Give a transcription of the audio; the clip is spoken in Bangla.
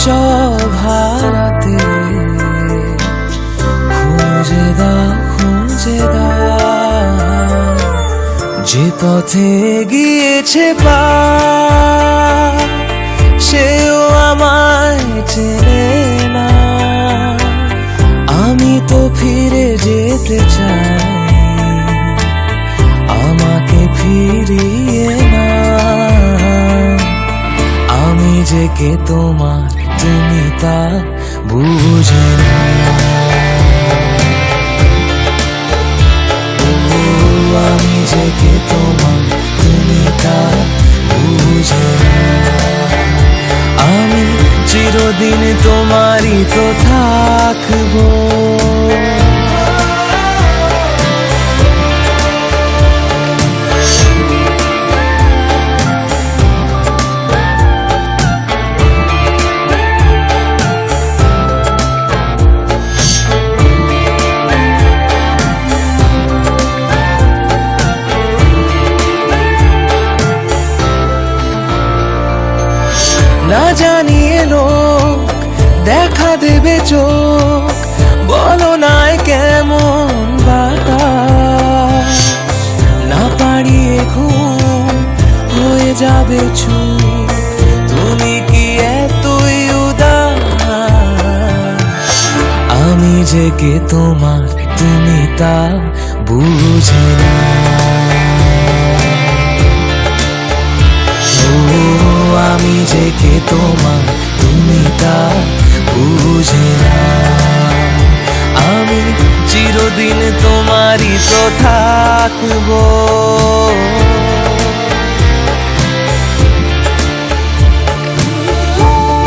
সব হারাতে খুঁজে দাও যে পথে গিয়েছে পা, সেও আমায় চেনে না। আমি তো ফিরে যেতে চাই, আমাকে ফিরিয়ে না। আমি যে কে তোমার, তুমি তা বুঝে না। আমি যে কে তোমার, তুমি তা বুঝে না। আমি চিরদিন তোমারই তো থাকবো। না জানিয়ে লোক দেখা দেবে চোখ, বলো নাই কেমন বাতাস। না পারিয়ে ঘুম হয়ে যাবে চুপ, তুমি কি এতই উদাস। আমি যে কে তোমার, তুমি তা বুঝে না। আমি যে কে তোমার, তুমি তা বুঝে না। আমি চিরদিন তোমারই তো থাকবো।